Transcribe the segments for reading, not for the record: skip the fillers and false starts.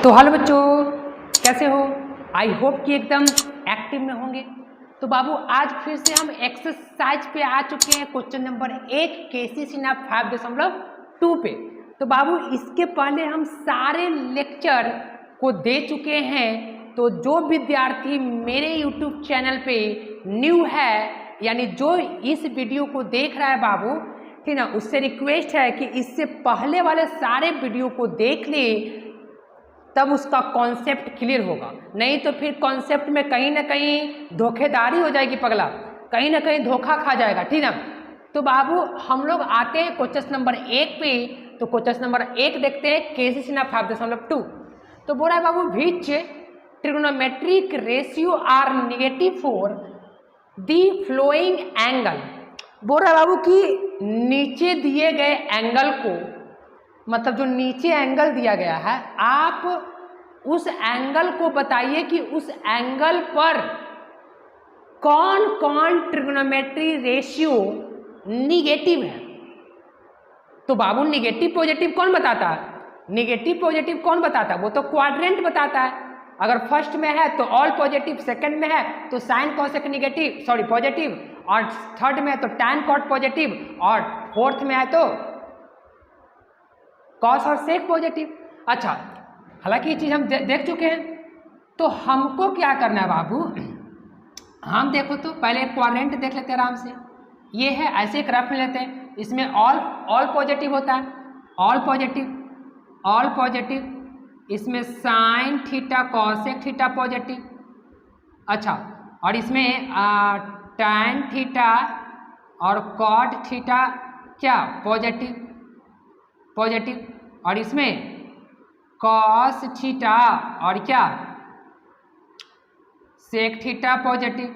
तो हेलो बच्चों, कैसे हो? आई होप कि एकदम एक्टिव में होंगे। तो बाबू आज फिर से हम एक्सरसाइज पे आ चुके हैं, क्वेश्चन नंबर 1 केसीसी ना 5.2 पे। तो बाबू इसके पहले हम सारे लेक्चर को दे चुके हैं। तो जो विद्यार्थी मेरे यूट्यूब चैनल पे न्यू है, यानी जो इस वीडियो को देख रहा है बाबू, ठीक ना, उससे रिक्वेस्ट है कि इससे पहले वाले सारे वीडियो को देख ले, तब उसका कॉन्सेप्ट क्लियर होगा। नहीं तो फिर कॉन्सेप्ट में कहीं ना कहीं धोखेदारी हो जाएगी पगला, कहीं ना कहीं धोखा खा जाएगा, ठीक ना। तो बाबू हम लोग आते हैं क्वेश्चन नंबर 1 पे। तो क्वेश्चन नंबर 1 देखते हैं केसीसी ना 5.2। तो बोल रहा है बाबू, which trigonometric ratio are negative for the following angle. बोल रहा है बाबू कि नीचे दिए गए एंगल को, मतलब जो नीचे एंगल दिया गया है, आप उस एंगल को बताइए कि उस एंगल पर कौन कौन ट्रिग्नोमेट्री रेशियो निगेटिव है। तो बाबू निगेटिव पॉजिटिव कौन बताता है? निगेटिव पॉजिटिव कौन बताता है? वो तो क्वाड्रेंट बताता है। अगर फर्स्ट में है तो ऑल पॉजिटिव, सेकंड में है तो sign cosec negative sorry positive, और थर्ड में है तो टैन कॉट पॉजिटिव, और फोर्थ में है तो कॉस और सेक पॉजिटिव। अच्छा, हालांकि ये चीज हम देख चुके हैं। तो हमको क्या करना है बाबू, हम देखो तो पहले क्वाड्रेंट देख लेते हैं आराम से। ये है, ऐसे एक रफ में लेते हैं, इसमें ऑल पॉजिटिव होता है, ऑल पॉजिटिव, इसमें sine theta cosec theta positive. अच्छा, और इसमें टैन थीटा और कॉट थीटा क्या पॉजिटिव, और इसमें कॉस थीटा और क्या सेक थीटा पॉजिटिव।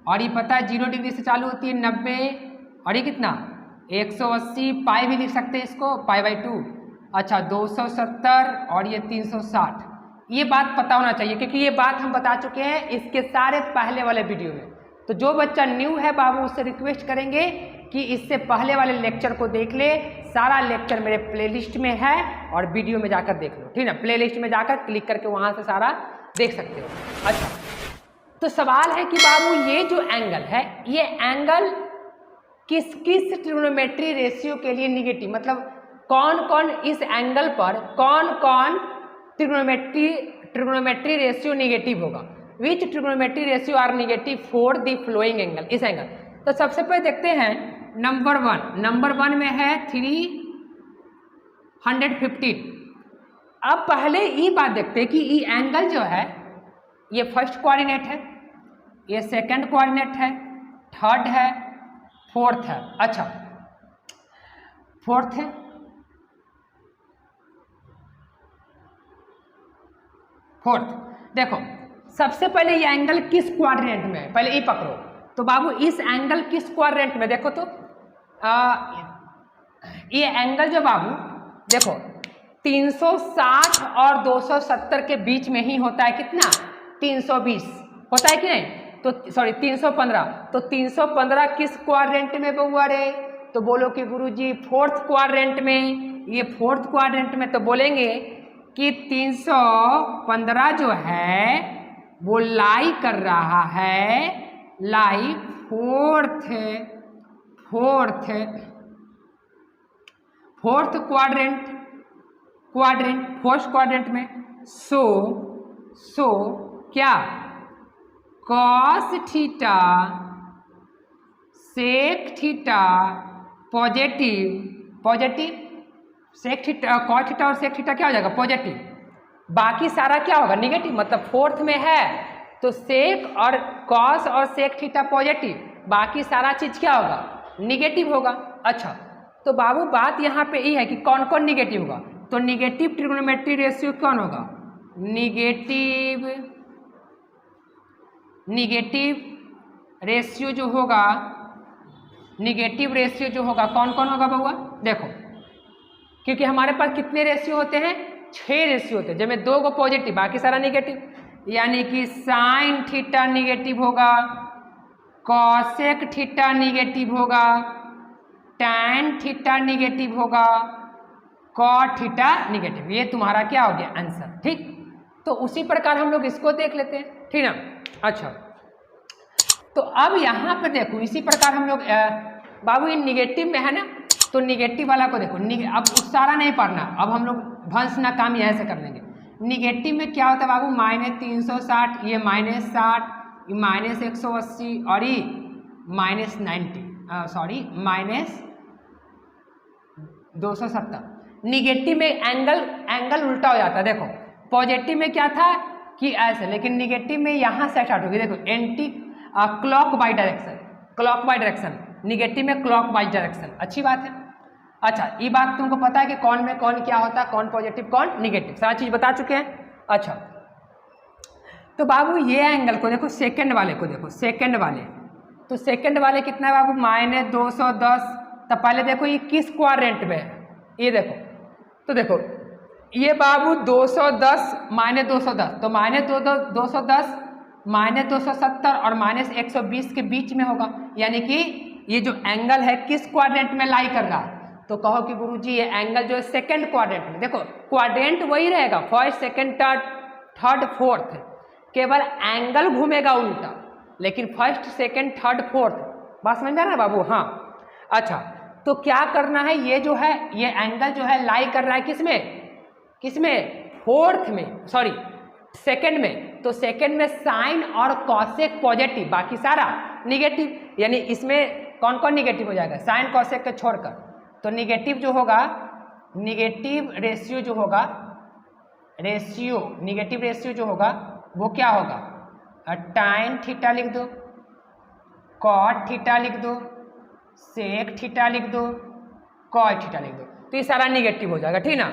और ये पता है 0 डिग्री से चालू होती है 90, और ये कितना 180, पाई भी लिख सकते हैं इसको, पाई/2। अच्छा 270 और ये 360। ये बात पता होना चाहिए क्योंकि ये बात हम बता चुके हैं इसके सारे पहले वाले वीडियो में। तो जो बच्चा न्यू है बाबू, उससे रिक्वेस्ट करेंगे कि इससे पहले वाले लेक्चर को देख ले। सारा लेक्चर मेरे प्लेलिस्ट में है और वीडियो में जाकर देख लो, ठीक है ना। प्लेलिस्ट में जाकर क्लिक करके वहां से सारा देख सकते हो। अच्छा, तो सवाल है कि बाबू ये जो एंगल है, ये एंगल किस किस ट्रिग्नोमेट्री रेशियो के लिए निगेटिव, मतलब कौन कौन इस एंगल पर कौन कौन ट्रिग्नोमेट्री रेशियो निगेटिव होगा। Which trigonometry ratio are negative for the following angle, इस एंगल। तो सबसे पहले देखते हैं नंबर वन में है 315। अब पहले ये बात देखते हैं कि ये एंगल जो है, ये फर्स्ट कोऑर्डिनेट है, ये सेकंड कोऑर्डिनेट है, थर्ड है, फोर्थ है। अच्छा, फोर्थ है, देखो सबसे पहले ये एंगल किस क्वाड्रेंट में है, पहले ये पकड़ो। तो बाबू इस एंगल किस क्वाड्रेंट में, देखो तो ये एंगल जो बाबू देखो 360 और 270 के बीच में ही होता है। कितना 320 होता है कि नहीं, तो सॉरी 315। तो 315 किस क्वाड्रेंट में बउआ रे? तो बोलो कि गुरुजी फोर्थ क्वाड्रेंट में। ये फोर्थ क्वाड्रेंट में, तो बोलेंगे कि 315 जो है वो लाई कर रहा है, लाई फोर्थ क्वाड्रेंट में। सो क्या cos theta sec theta positive, sec theta cos theta और सेक थीटा क्या हो जाएगा पॉजिटिव, बाकी सारा क्या होगा निगेटिव। मतलब फोर्थ में है तो सेक और कॉस और सेक थीटा पॉजिटिव, बाकी सारा चीज क्या होगा निगेटिव होगा। अच्छा, तो बाबू बात यहाँ पे ये है कि कौन कौन निगेटिव होगा। तो निगेटिव ट्रिग्नोमेट्री रेशियो कौन होगा, निगेटिव रेशियो जो होगा, निगेटिव रेशियो जो होगा कौन कौन होगा बउआ? देखो, क्योंकि हमारे पास कितने रेशियो होते हैं, 6 रेशियो होते हैं, जिसमें 2 को पॉजिटिव बाकी सारा निगेटिव। यानी कि साइन थीटा निगेटिव होगा, कॉसेक थीटा निगेटिव होगा, टैन थीटा निगेटिव होगा, कॉट थीटा निगेटिव। ये तुम्हारा क्या हो गया आंसर, ठीक। तो उसी प्रकार हम लोग इसको देख लेते हैं, ठीक ना। अच्छा, तो अब यहाँ पे देखो इसी प्रकार हम लोग बाबू ये निगेटिव में है ना, तो निगेटिव वाला को देखो, अब सारा नहीं पढ़ना, अब हम लोग भंस ना काम यहाँ से कर लेंगे। निगेटिव में क्या होता है बाबू, -360, ये -60, ये -180 और ये -90, सॉरी -270। निगेटिव में एंगल उल्टा हो जाता है। देखो पॉजिटिव में क्या था कि ऐसे, लेकिन निगेटिव में यहाँ से स्टार्ट होगी। देखो anti clock by direction, negative में क्लॉक बाई डायरेक्शन, अच्छी बात है। अच्छा, ये बात तुमको पता है कि कौन में कौन क्या होता है, कौन पॉजिटिव कौन निगेटिव, सारा चीज़ बता चुके हैं। अच्छा, तो बाबू ये एंगल को देखो, सेकंड वाले को देखो, सेकंड वाले, तो सेकंड वाले कितना है बाबू, -210। तो पहले देखो ये किस क्वाड्रेंट में है, ये देखो, तो देखो ये बाबू 210 -210, तो -210 -270 और -120 के बीच में होगा, यानी कि ये जो एंगल है किस क्वाड्रेंट में लाई कर रहा है। तो कहो कि गुरुजी ये एंगल जो है सेकंड क्वाड्रेंट में। देखो क्वाड्रेंट वही रहेगा, फर्स्ट सेकंड थर्ड फोर्थ, केवल एंगल घूमेगा उल्टा, लेकिन फर्स्ट सेकंड थर्ड फोर्थ, बात समझ में आ रहा है बाबू। हाँ, अच्छा, तो क्या करना है, ये जो है ये एंगल जो है लाई कर रहा है किसमें फोर्थ में, सॉरी सेकंड में। तो सेकंड में साइन और कॉसेक पॉजिटिव, बाकी सारा निगेटिव, यानी इसमें कौन कौन निगेटिव हो जाएगा, साइन कॉसेक के छोड़कर। तो निगेटिव जो होगा, निगेटिव रेशियो जो होगा, निगेटिव रेशियो जो होगा वो क्या होगा, टाइन थीटा लिख दो, कॉट थीटा लिख दो, सेक थीटा लिख दो, कॉट थीटा लिख दो, तो ये सारा निगेटिव हो जाएगा, ठीक ना।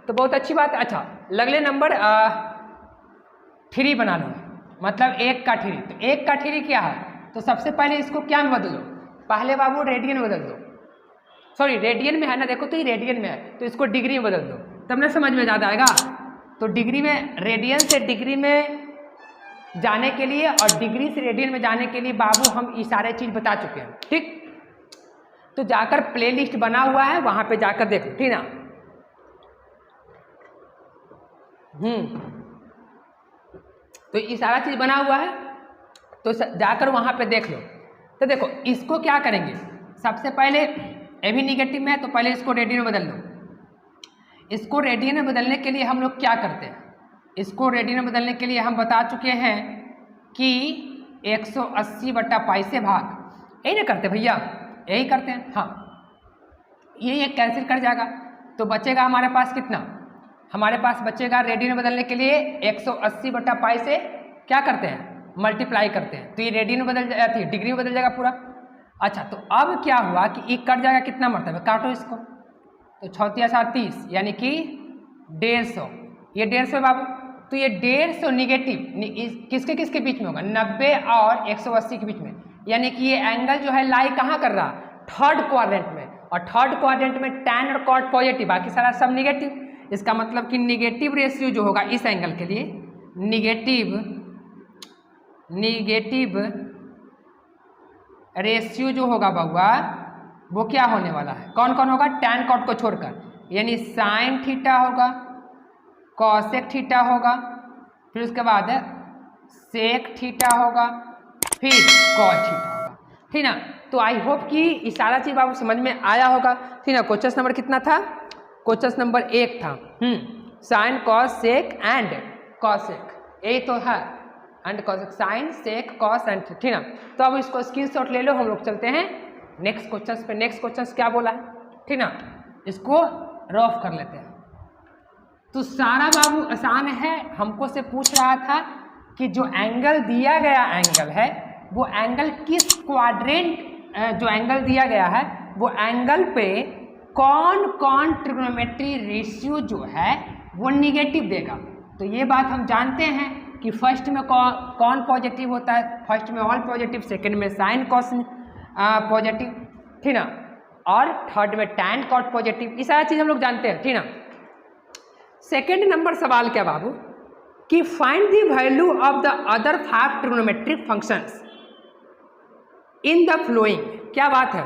तो बहुत अच्छी बात है। अच्छा, अगले नंबर 3 बना लो, मतलब 1 का 3। तो 1 का 3 क्या है, तो सबसे पहले इसको क्या में बदलो, पहले बाबू रेडियन में बदल दो, सॉरी रेडियन में है ना, देखो तो ये रेडियन में है, तो इसको डिग्री में बदल दो, तब ना समझ में ज़्यादा आएगा। तो डिग्री में, रेडियन से डिग्री में जाने के लिए और डिग्री से रेडियन में जाने के लिए बाबू हम ये सारे चीज़ बता चुके हैं, ठीक। तो जाकर प्लेलिस्ट बना हुआ है, वहाँ पे जाकर देख लो, ठीक ना। तो ये सारा चीज़ बना हुआ है, तो जाकर वहाँ पे देख लो। तो देखो इसको क्या करेंगे, सबसे पहले ये भी निगेटिव में है, तो पहले इसको रेडियन में बदल लो। इसको रेडियन में बदलने के लिए हम लोग क्या करते हैं, इसको रेडियन में बदलने के लिए हम बता चुके हैं कि 180/π से भाग, यही ना करते भैया, यही करते हैं। हाँ, ये कैंसिल कर जाएगा, तो बचेगा हमारे पास कितना, हमारे पास बचेगा रेडियन में बदलने के लिए 180/π से क्या करते हैं, मल्टीप्लाई करते हैं, तो ये रेडियन में बदल जाती है, डिग्री में बदल जाएगा पूरा। अच्छा, तो अब क्या हुआ कि ये कट जाएगा, कितना मरतबा काटो इसको, तो 6×4 = 30, यानी कि 150, ये 150 बाबू। तो ये 150 निगेटिव किसके किसके बीच में होगा, 90 और 180 के बीच में, यानी कि ये एंगल जो है लाई कहाँ कर रहा, थर्ड क्वाड्रेंट में, और थर्ड क्वाड्रेंट में टैन और कॉट पॉजिटिव, बाकी सारा सब निगेटिव। इसका मतलब कि निगेटिव रेशियो जो होगा इस एंगल के लिए, निगेटिव रेशियो जो होगा बउआ, वो क्या होने वाला है, कौन कौन होगा, टैन कॉट को छोड़कर, यानी साइन थीटा होगा, कॉसेक थीटा होगा, फिर उसके बाद सेक थीटा होगा, फिर कॉट थीटा होगा, ठीक ना। तो आई होप कि ये सारा चीज़ बाबू समझ में आया होगा, ठीक ना। क्वेश्चन नंबर कितना था, क्वेश्चन नंबर 1 था, sine cos sec and cosec, यही तो है, and cosec, sine sec cos and, ठीक ना। तो अब इसको स्क्रीनशॉट ले लो, हम लोग चलते हैं नेक्स्ट क्वेश्चन पे। नेक्स्ट क्वेश्चन क्या बोला है, ठीक ना, इसको रफ कर लेते हैं। तो सारा बाबू आसान है, हमको से पूछ रहा था कि जो एंगल दिया गया एंगल है, वो एंगल किस क्वाड्रेंट, जो एंगल दिया गया है वो एंगल पे कौन कौन ट्रिग्नोमेट्री रेशियो जो है वो निगेटिव देगा। तो ये बात हम जानते हैं कि फर्स्ट में कौन पॉजिटिव होता है, फर्स्ट में ऑल पॉजिटिव, सेकंड में साइन कॉस पॉजिटिव, ठीक ना, और थर्ड में टैन कॉट पॉजिटिव, ये सारा चीज़ हम लोग जानते हैं, ठीक ना। सेकंड नंबर सवाल क्या बाबू, कि find the value of the other 5 trigonometric functions in the flowing. क्या बात है,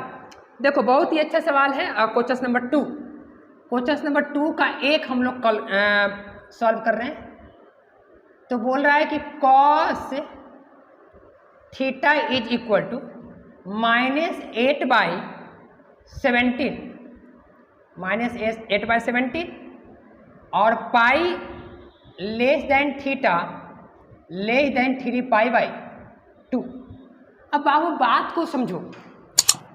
देखो बहुत ही अच्छा सवाल है। क्वेश्चन नंबर 2, क्वेश्चन नंबर 2 का एक हम लोग कल सॉल्व कर रहे हैं। तो बोल रहा है कि cos theta is equal to -8/17 -8/17 और pi less than theta less than 3π/2। अब बाबू बात को समझो,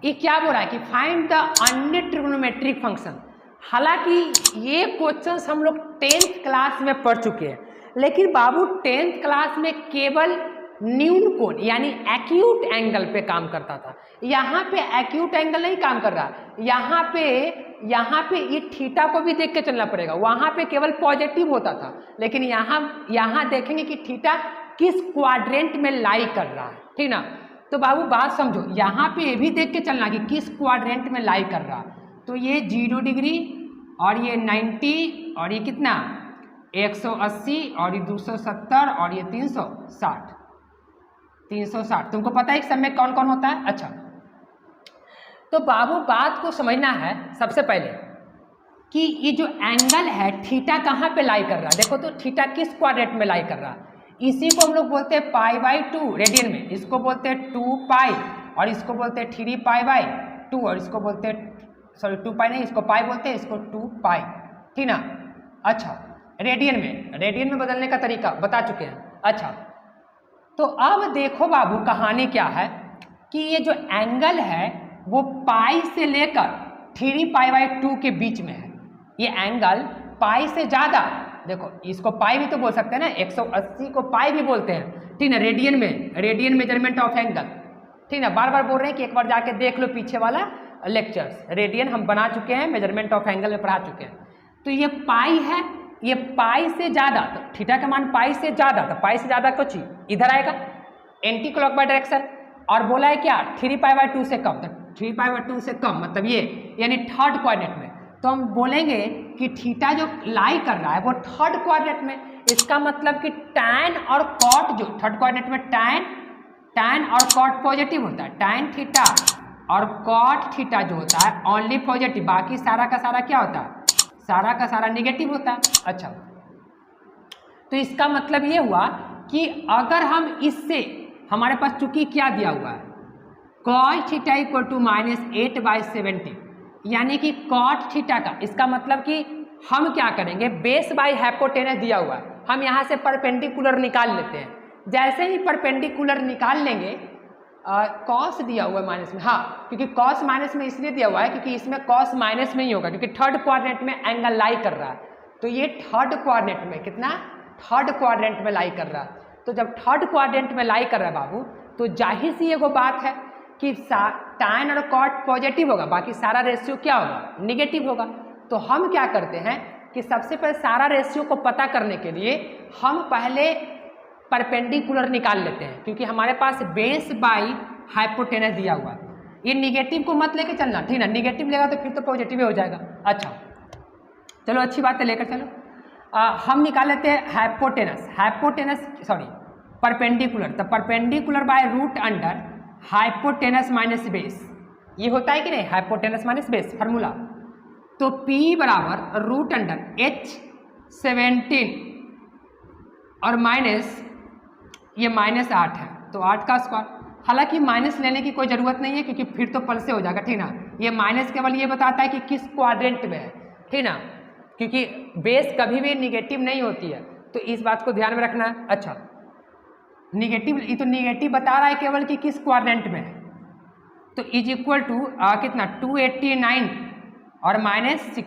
ये क्या बोल रहा है कि फाइंड द अन्य ट्रिग्नोमेट्रिक फंक्शन। हालांकि ये क्वेश्चंस हम लोग 10th क्लास में पढ़ चुके हैं, लेकिन बाबू 10th क्लास में केवल न्यून कोण यानी एक्यूट एंगल पे काम करता था। यहाँ पे एक्यूट एंगल नहीं काम कर रहा, यहाँ पे ये थीटा को भी देख के चलना पड़ेगा। वहाँ पे केवल पॉजिटिव होता था, लेकिन यहाँ देखेंगे कि थीटा किस क्वाड्रेंट में लाई कर रहा है, ठीक ना। तो बाबू बात समझो, यहाँ पे ये भी देख के चलना कि किस क्वाड्रेंट में लाई कर रहा। तो ये 0 डिग्री और ये 90 और ये कितना 180 और ये 270 और ये 360। तुमको पता है इस सब में कौन कौन होता है। अच्छा, तो बाबू बात को समझना है सबसे पहले कि ये जो एंगल है थीटा कहाँ पे लाई कर रहा है। देखो तो थीटा किस क्वाड्रेंट में लाई कर रहा है। इसी को हम लोग बोलते हैं π/2 रेडियन में, इसको बोलते हैं 2π और इसको बोलते हैं 3π/2 और इसको बोलते हैं सॉरी 2π नहीं, इसको पाई बोलते हैं, इसको 2π, ठीक ना। अच्छा, रेडियन में बदलने का तरीका बता चुके हैं। अच्छा, तो अब देखो बाबू कहानी क्या है कि ये जो एंगल है वो पाई से लेकर 3π/2 के बीच में है। ये एंगल पाई से ज़्यादा, देखो इसको पाई भी तो बोल सकते हैं ना, 180 को पाई भी बोलते हैं, ठीक ना। रेडियन मेजरमेंट ऑफ एंगल, ठीक ना। बार बार बोल रहे हैं कि एक बार जाके देख लो पीछे वाला लेक्चर्स, रेडियन हम बना चुके हैं, मेजरमेंट ऑफ एंगल में पढ़ा चुके हैं। तो ये पाई है, ये पाई से ज़्यादा, तो थीटा का मान पाई से ज़्यादा, तो पाई से ज़्यादा कुछ इधर आएगा एंटी क्लॉकवाइज डायरेक्शन। और बोला है क्या 3π/2 से कम, तो 3π/2 से कम मतलब ये यानी थर्ड क्वाड्रेंट में। तो हम बोलेंगे कि थीटा जो लाई कर रहा है वो थर्ड क्वाड्रेंट में। इसका मतलब कि टैन और कॉट जो थर्ड क्वाड्रेंट में टैन और कॉट पॉजिटिव होता है, टैन थीटा और कॉट थीटा जो होता है ओनली पॉजिटिव, बाकी सारा का सारा क्या होता है, सारा का सारा निगेटिव होता है। अच्छा, तो इसका मतलब ये हुआ कि अगर हम इससे, हमारे पास चूंकि क्या दिया हुआ है cos थीटा इक्वल टू -8/17 यानी कि कॉट थीटा का, इसका मतलब कि हम क्या करेंगे, बेस बाई हाइपोटेनस दिया हुआ है, हम यहाँ से परपेंडिकुलर निकाल लेते हैं। जैसे ही परपेंडिकुलर निकाल लेंगे, कॉस दिया हुआ है माइनस में, हाँ क्योंकि कॉस माइनस में इसलिए दिया हुआ है क्योंकि इसमें कॉस माइनस में ही होगा, क्योंकि थर्ड क्वाड्रेंट में एंगल लाई कर रहा है। तो ये थर्ड क्वाड्रेंट में कितना, थर्ड क्वाड्रेंट में लाई कर रहा है। तो जब थर्ड क्वाड्रेंट में लाई कर रहा है बाबू, तो जाहिर सी एगो बात है कि टैन और कॉट पॉजिटिव होगा, बाकी सारा रेशियो क्या होगा, निगेटिव होगा। तो हम क्या करते हैं कि सबसे पहले सारा रेशियो को पता करने के लिए हम पहले परपेंडिकुलर निकाल लेते हैं, क्योंकि हमारे पास बेस बाई हाइपोटेनस दिया हुआ है। ये निगेटिव को मत लेके चलना, ठीक ना, निगेटिव लेगा तो फिर तो पॉजिटिव हो जाएगा। अच्छा चलो अच्छी बात है, लेकर चलो। हम निकाल लेते हैं परपेंडिकुलर, तो perpendicular by root under hypotenuse minus base, ये होता है कि नहीं, हाइपोटेनस माइनस बेस फार्मूला। तो P बराबर रूट अंडर H17 और माइनस ये -8 है, तो 8 का स्क्वायर। हालांकि माइनस लेने की कोई ज़रूरत नहीं है क्योंकि फिर तो पल से हो जाएगा, ठीक ना। ये माइनस केवल ये बताता है कि किस क्वाड्रेंट में है, ठीक ना, क्योंकि बेस कभी भी निगेटिव नहीं होती है, तो इस बात को ध्यान में रखना है। अच्छा, निगेटिव, ये तो निगेटिव बता रहा है केवल कि किस क्वाड्रेंट में है। तो इज इक्वल टू कितना 289 और -6,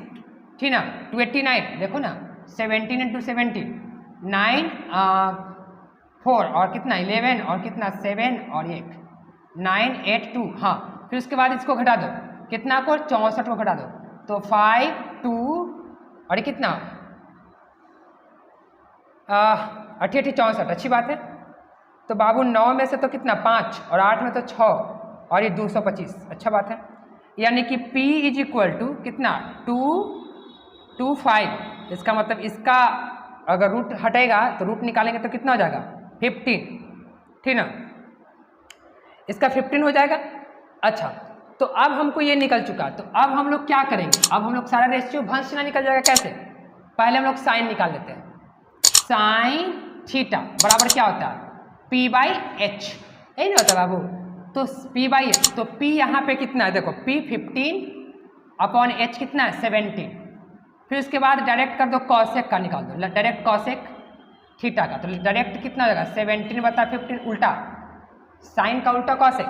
ठीक ना, 289 देखो ना, 17 × 17 9 4 और कितना 11 और कितना 7 और 1 9 8 2, हाँ फिर उसके बाद इसको घटा दो, कितना को 64 को घटा दो, तो 5 2 और ये कितना 88 64, अच्छी बात है। तो बाबू 9 में से तो कितना 5 और 8 में तो 6 और ये 225, अच्छा बात है। यानी कि P इज इक्वल टू कितना 225, इसका मतलब इसका अगर रूट हटेगा तो रूट निकालेंगे तो कितना हो जाएगा 15, ठीक ना, इसका 15 हो जाएगा। अच्छा, तो अब हमको ये निकल चुका, तो अब हम लोग क्या करेंगे, अब हम लोग सारा रेशियो भंस ना निकल जाएगा कैसे, पहले हम लोग साइन निकाल लेते हैं। साइन थीटा बराबर क्या होता है P बाई एच, यही नहीं होता बाबू। तो P बाई एच, तो P यहाँ पे कितना है देखो P 15 अपॉन एच कितना है 17। फिर उसके बाद डायरेक्ट कर दो कॉसेक का निकाल दो, डायरेक्ट कॉसेक थीटा का, तो डायरेक्ट कितना हो जाएगा 17 बता 15 उल्टा साइन का उल्टा कॉसेक।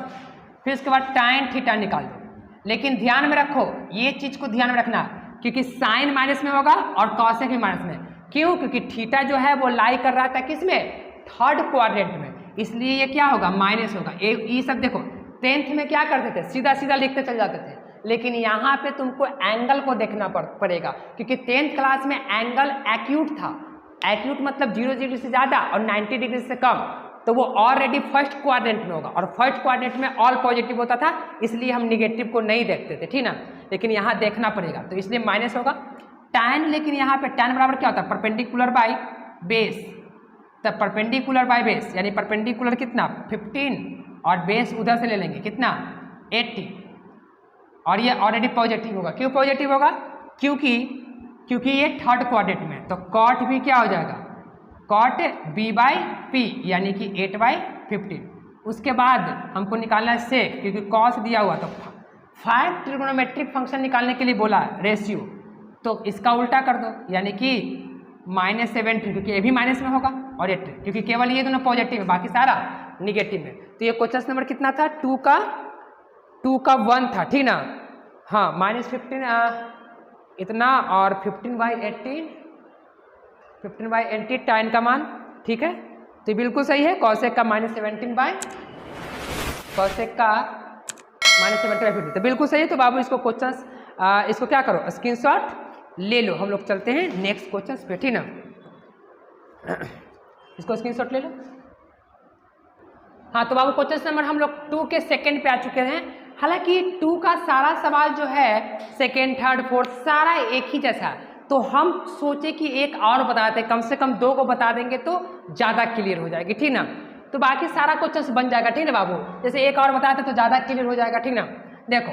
फिर उसके बाद टाइन थीटा निकाल दो। लेकिन ध्यान में रखो, ये चीज़ को ध्यान में रखना, क्योंकि साइन माइनस में होगा और कॉसेक भी माइनस में। क्यों? क्योंकि थीटा जो है वो लाई कर रहा था किस में, थर्ड क्वाड्रेंट में, इसलिए ये क्या होगा माइनस होगा। ये सब देखो 10th में क्या करते थे, सीधा सीधा लिखते चल जाते थे, लेकिन यहाँ पे तुमको एंगल को देखना पड़ेगा, क्योंकि 10th क्लास में एंगल एक्यूट था। एक्यूट मतलब 0 डिग्री से ज़्यादा और 90 डिग्री से कम, तो वो ऑलरेडी फर्स्ट क्वाड्रेंट में होगा, और फर्स्ट क्वाड्रेंट में ऑल पॉजिटिव होता था, इसलिए हम निगेटिव को नहीं देखते थे, ठीक ना। लेकिन यहाँ देखना पड़ेगा, तो इसलिए माइनस होगा tan। लेकिन यहाँ पे tan बराबर क्या होता है परपेंडिकुलर बाई बेस, तब परपेंडिकुलर बाई बेस यानी परपेंडिकुलर कितना 15 और बेस उधर से ले लेंगे कितना 80, और ये ऑलरेडी पॉजिटिव होगा। क्यों पॉजिटिव होगा? क्योंकि ये थर्ड क्वाड्रेंट में, तो कॉट भी क्या हो जाएगा कॉट b बाई पी यानी कि 8/15। उसके बाद हमको निकालना है सेक, क्योंकि कॉस दिया हुआ, तो 5 ट्रिग्नोमेट्रिक फंक्शन निकालने के लिए बोला रेशियो, तो इसका उल्टा कर दो यानी कि -7, क्योंकि ये भी माइनस में होगा और 8, क्योंकि केवल ये दोनों पॉजिटिव है बाकी सारा निगेटिव में। तो ये क्वेश्चन नंबर कितना था 2 का 1 था, ठीक ना। हाँ -15 इतना और 15/80 टाइन का मान, ठीक है। तो बिल्कुल सही है, कॉसेक का -17/50 तो बिल्कुल सही है। तो बाबू इसको क्वेश्चंस इसको क्या करो स्क्रीनशॉट ले लो। हम लोग चलते हैं नेक्स्ट क्वेश्चन पे, ठीक ना। इसको स्क्रीनशॉट ले लो। हाँ तो बाबू क्वेश्चन नंबर हम लोग 2 के सेकंड पे आ चुके हैं। हालांकि 2 का सारा सवाल जो है सेकंड थर्ड फोर्थ सारा एक ही जैसा है, तो हम सोचे कि एक और बताते, कम से कम 2 को बता देंगे तो ज़्यादा क्लियर हो जाएगी, ठीक ना। तो बाकी सारा क्वेश्चन बन जाएगा, ठीक ना बाबू। जैसे एक और बताते तो ज़्यादा क्लियर हो जाएगा, ठीक ना। देखो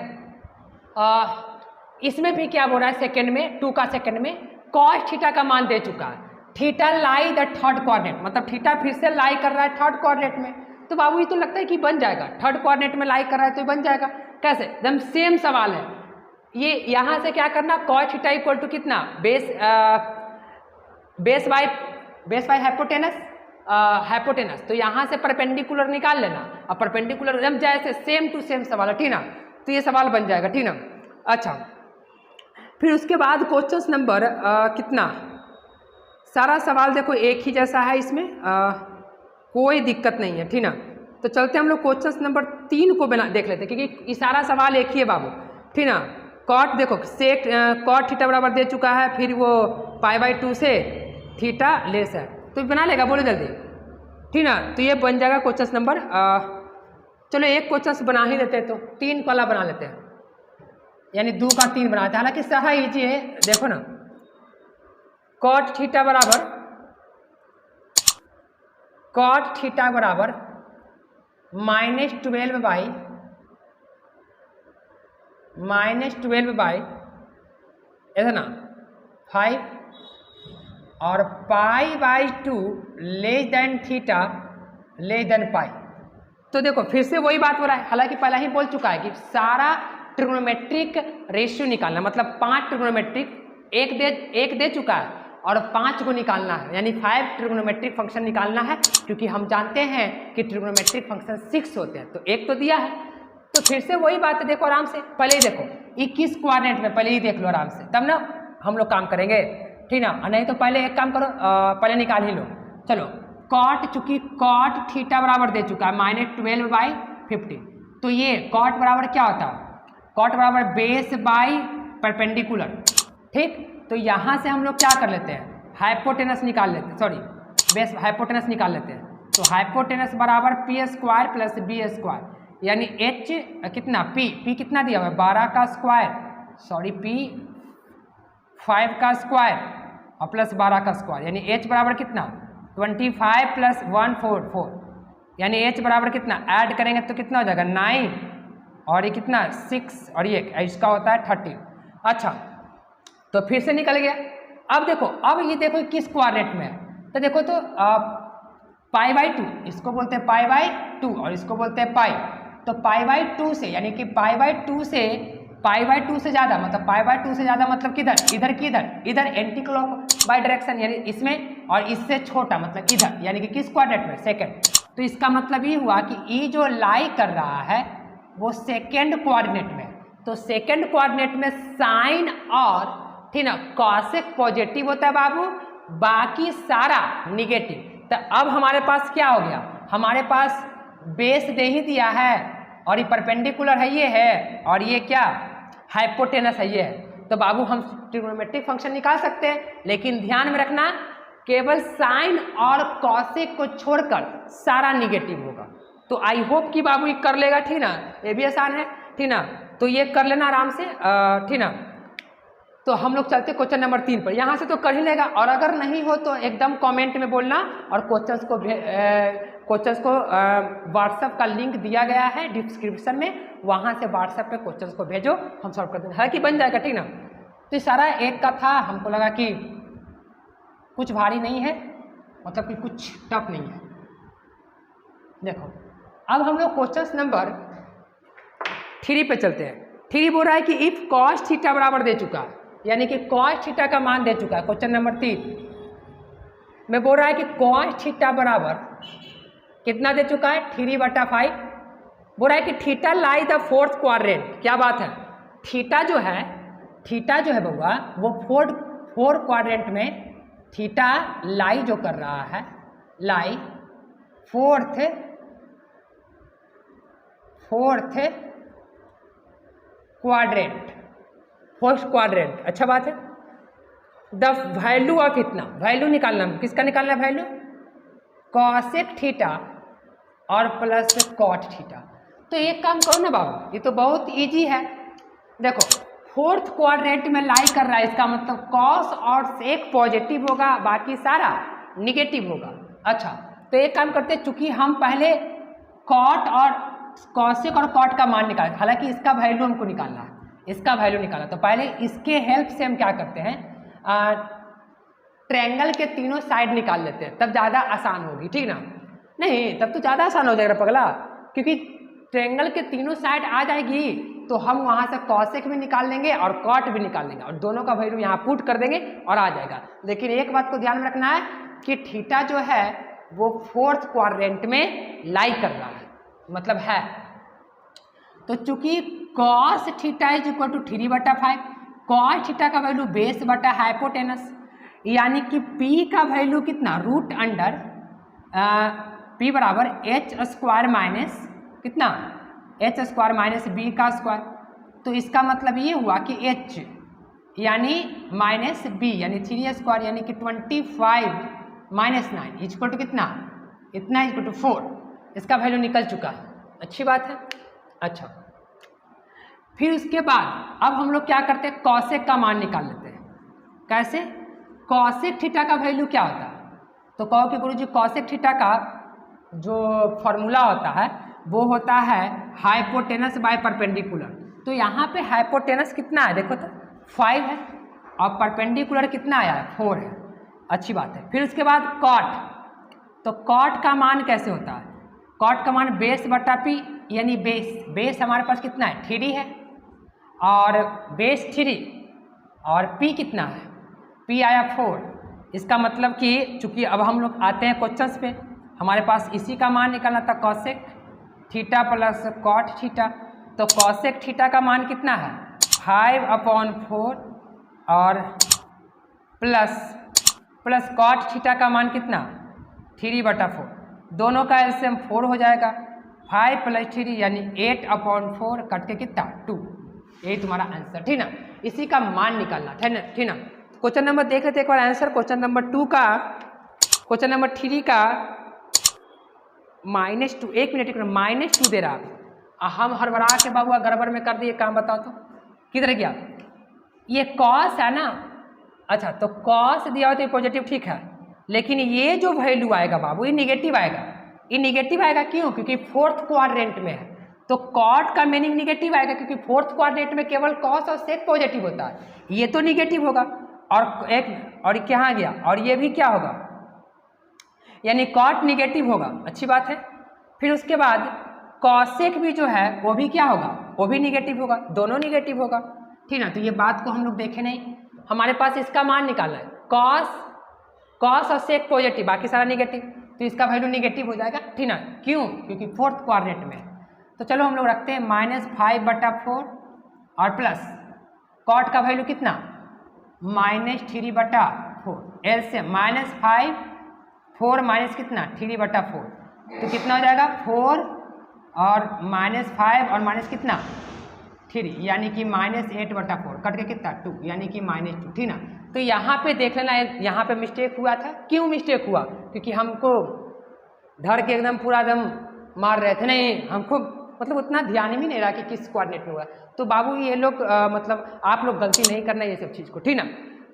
इसमें भी क्या बोल रहा है सेकंड में 2 का सेकंड में कॉस थीटा का मान दे चुका है। Theta lie the third quadrant, मतलब थीटा फिर से लाई कर रहा है थर्ड क्वाड्रेंट में। तो बाबू ये तो लगता है कि बन जाएगा, थर्ड क्वाड्रेंट में लाई कर रहा है तो बन जाएगा। कैसे? एकदम सेम सवाल है ये। यहाँ से क्या करना कॉस थीटा इक्वल टू कितना बेस बाय हाइपोटेनस, तो यहाँ से परपेंडिकुलर निकाल लेना, और परपेंडिकुलर एकदम जैसे सेम टू सेम सवाल है, ठीक ना। तो ये सवाल बन जाएगा, ठीक ना। अच्छा फिर उसके बाद क्वेश्चन नंबर कितना, सारा सवाल देखो एक ही जैसा है, इसमें कोई दिक्कत नहीं है, ठीक ना। तो चलते हम लोग क्वेश्चन नंबर 3 को बना देख लेते हैं, क्योंकि ये सारा सवाल एक ही है बाबू, ठीक ना। कॉट देखो सेक कॉट थीटा बराबर दे चुका है, फिर वो π/2 से थीटा लेस है, तो बना लेगा, बोलो जल्दी, ठीक ना। तो ये बन जाएगा क्वेश्चन नंबर चलो एक क्वेश्चन बना ही देते हैं, तो 3 वाला बना लेते हैं, यानी 2 का 3 बनाते हैं। हालांकि सारा ईजी है, देखो ना कॉट थीटा बराबर -12 बाई ऐसा ना 5 और π/2 less than theta less than pi. तो देखो फिर से वही बात हो रहा है, हालांकि पहला ही बोल चुका है कि सारा ट्रिग्नोमेट्रिक रेशियो निकालना, मतलब 5 ट्रिग्नोमेट्रिक एक दे चुका है और 5 को निकालना है, यानी 5 ट्रिग्नोमेट्रिक फंक्शन निकालना है, क्योंकि हम जानते हैं कि ट्रिग्नोमेट्रिक फंक्शन 6 होते हैं, तो एक तो दिया है। तो फिर से वही बात है, देखो आराम से पहले ही देखो 21 क्वाड्रेंट में, पहले ही देख लो आराम से, तब ना हम लोग काम करेंगे, ठीक ना। नहीं तो पहले एक काम करो पहले निकाल ही लो। चलो चूंकि कॉट थीटा बराबर दे चुका है -12/50, तो ये कॉट बराबर क्या होता है, कॉट बराबर बेस बाई परपेंडिकुलर, ठीक। तो यहाँ से हम लोग क्या कर लेते हैं हाइपोटेनस निकाल लेते हैं, सॉरी बेस हाइपोटेनस निकाल लेते हैं। तो हाइपोटेनस बराबर p² + b², यानी h कितना p कितना दिया हुआ है 12 का स्क्वायर, सॉरी p 5 का स्क्वायर और प्लस 12 का स्क्वायर, यानी h बराबर कितना 25 + 144, यानी h बराबर कितना ऐड करेंगे तो कितना हो जाएगा 9 और ये कितना 6 और ये इसका होता है 30। अच्छा तो फिर से निकल गया। अब देखो ये देखो किस क्वाड्रेंट में है, तो देखो तो पाई बाई 2, इसको बोलते हैं पाई बाई 2 और इसको बोलते हैं पाई। तो पाई बाई 2 से यानी कि पाई बाई 2 से पाई बाई 2 से ज़्यादा मतलब पाई बाई 2 से ज़्यादा मतलब किधर, इधर किधर, इधर एंटी क्लॉक बाई डायरेक्शन यानी इसमें, और इससे छोटा मतलब इधर यानी कि किस क्वाड्रेंट में, सेकेंड। तो इसका मतलब ये हुआ कि ई जो लाई कर रहा है वो सेकेंड कोऑर्डिनेट में, तो सेकेंड कोऑर्डिनेट में साइन और ठीक ना कॉसेक पॉजिटिव होता है बाबू, बाकी सारा निगेटिव। तो अब हमारे पास क्या हो गया, हमारे पास बेस दे ही दिया है और ये परपेंडिकुलर है ये है, और ये क्या हाइपोटेनस है ये है। तो बाबू हम ट्रिग्नोमेट्रिक फंक्शन निकाल सकते हैं, लेकिन ध्यान में रखना केवल साइन और कॉसेक को छोड़कर सारा निगेटिव होगा। तो आई होप कि बाबू ये कर लेगा, ठीक ना, ये भी आसान है, ठीक ना। तो ये कर लेना आराम से, ठीक ना। तो हम लोग चलते क्वेश्चन नंबर 3 पर, यहाँ से तो कर ही लेगा, और अगर नहीं हो तो एकदम कमेंट में बोलना, और क्वेश्चंस को व्हाट्सएप का लिंक दिया गया है डिस्क्रिप्शन में, वहाँ से व्हाट्सएप पे क्वेश्चंस को भेजो, हम सॉल्व कर देंगे, हालांकि बन जाएगा, ठीक ना। तो ये सारा एक का था, हमको लगा कि कुछ भारी नहीं है, मतलब कि कुछ टफ नहीं है। देखो अब हम लोग क्वेश्चन नंबर 3 पे चलते हैं। 3 बोल रहा है कि इफ कॉस थीटा बराबर दे चुका है, यानी कि कॉस थीटा का मान दे चुका है। क्वेश्चन नंबर 3 में बोल रहा है कि कॉस थीटा बराबर कितना दे चुका है, 3/5। बोल रहा है कि theta lie the fourth quadrant. क्या बात है, थीटा जो है बउआ वो फोर क्वाड्रेंट में थीटा लाई जो कर रहा है, लाई फोर्थ क्वाड्रेंट। अच्छा बात है। द वैल्यू ऑफ इतना, वैल्यू निकालना, किसका निकालना है वैल्यू, कॉसेक थीटा और प्लस कॉट थीटा। तो एक काम करो ना बाबू, ये तो बहुत इजी है। देखो फोर्थ क्वाड्रेंट में लाई कर रहा है, इसका मतलब कॉस और सेक पॉजिटिव होगा, बाकी सारा निगेटिव होगा। अच्छा तो एक काम करते हैं, चूंकि हम पहले कॉट और कॉसेक और कॉट का मान निकाले, हालांकि इसका वैल्यू हमको निकालना है, इसका वैल्यू निकाला, तो पहले इसके हेल्प से हम क्या करते हैं, ट्रायंगल के तीनों साइड निकाल लेते हैं, तब ज़्यादा आसान होगी, ठीक ना। नहीं तब तो ज़्यादा आसान हो जाएगा पगला, क्योंकि ट्रायंगल के तीनों साइड आ जाएगी तो हम वहाँ से कॉसेक भी निकाल लेंगे और कॉट भी निकाल लेंगे, और दोनों का वैल्यू यहाँ पुट कर देंगे और आ जाएगा। लेकिन एक बात को ध्यान में रखना है कि थीटा जो है वो फोर्थ क्वाड्रेंट में लाई कर रहा है, मतलब है। तो चूंकि cos theta is equal to 3/5, cos theta का वैल्यू बेस बटा हाइपोटेनस, यानी कि पी का वैल्यू कितना, रूट अंडर पी बराबर h² माइनस कितना, h² माइनस बी का स्क्वायर। तो इसका मतलब ये हुआ कि h यानी माइनस बी यानी 3² यानी कि 25 माइनस 9 इक्वल टू कितना, इतना इक्वल टू 4। इसका वैल्यू निकल चुका है, अच्छी बात है। अच्छा फिर उसके बाद अब हम लोग क्या करते हैं, कॉसेक का मान निकाल लेते हैं। कैसे, कॉसेक थीटा का वैल्यू क्या होता है, तो कहो कि गुरुजी कॉसेक थीटा का जो फॉर्मूला होता है वो होता है हाइपोटेनस बाय परपेंडिकुलर। तो यहाँ पे हाइपोटेनस कितना है देखो तो 5 है, और परपेंडिकुलर कितना आया है 4 है, अच्छी बात है। फिर उसके बाद कॉट, तो कॉट का मान कैसे होता है, कॉट का मान बेस बटा पी, यानी बेस हमारे पास कितना है 3 है, और बेस 3 और पी कितना है, पी आया 4। इसका मतलब कि चूंकि अब हम लोग आते हैं क्वेश्चंस पे, हमारे पास इसी का मान निकालना था cosec theta plus cot theta. तो कॉसेक थीटा का मान कितना है 5/4 और प्लस कॉट थीटा का मान कितना 3/4, दोनों का एलसीएम 4 हो जाएगा। 5 + 3 यानी 8/4 कट के कितना 2, यही तुम्हारा आंसर, ठीक ना। इसी का मान निकालना था ना, ठीक ना। क्वेश्चन नंबर देख लेते एक बार आंसर, क्वेश्चन नंबर 2 का, क्वेश्चन नंबर 3 का -2, 1 मिनट -2 दे रहा है। हम हड़बड़ा के बाबू गड़बड़ में कर दिए काम, बताओ तो किधर गया, ये कॉस है ना। अच्छा तो कॉस दिया हो तो ये पॉजिटिव ठीक है, लेकिन ये जो वैल्यू आएगा बाबू ये निगेटिव आएगा। ये निगेटिव आएगा क्यों, क्योंकि फोर्थ क्वाड्रेंट में है, तो कॉट का मीनिंग निगेटिव आएगा, क्योंकि फोर्थ क्वाड्रेंट में केवल कॉस और सेक पॉजिटिव होता है, ये तो निगेटिव होगा। और एक और कहाँ गया, और ये भी क्या होगा, यानी कॉट निगेटिव होगा, अच्छी बात है। फिर उसके बाद कॉसेक भी जो है वो भी क्या होगा, वो भी निगेटिव होगा, दोनों निगेटिव होगा, ठीक ना। तो ये बात को हम लोग देखे नहीं, हमारे पास इसका मान निकालना है, कॉस और सेक पॉजिटिव, बाकी सारा निगेटिव, तो इसका वैल्यू निगेटिव हो जाएगा, ठीक ना। क्यों? क्योंकि फोर्थ क्वाड्रेंट में। तो चलो हम लोग रखते हैं -5/4 और प्लस कॉट का वैल्यू कितना -3/4, एलसीएम -5 4 माइनस कितना 3/4, तो कितना हो जाएगा 4 और -5 और माइनस कितना 3, यानी कि -8/4, कट के कितना 2, यानी कि -2, ठीक ना। तो यहाँ पे देख लेना, यहाँ पे मिस्टेक हुआ था। क्यों मिस्टेक हुआ? क्योंकि हमको धर के एकदम पूरा एकदम मार रहे थे, नहीं हमको मतलब उतना ध्यान भी नहीं रहा कि किस कोऑर्डिनेट में हुआ। तो बाबू ये लोग मतलब आप लोग गलती नहीं करना ये सब चीज़ को, ठीक ना।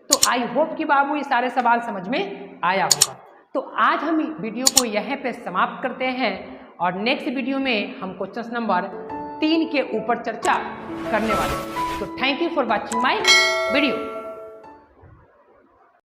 तो आई होप कि बाबू ये सारे सवाल समझ में आया होगा। तो आज हम वीडियो को यहाँ पे समाप्त करते हैं और नेक्स्ट वीडियो में हम क्वेश्चन नंबर 3 के ऊपर चर्चा करने वाले हैं। तो thank you for watching my video.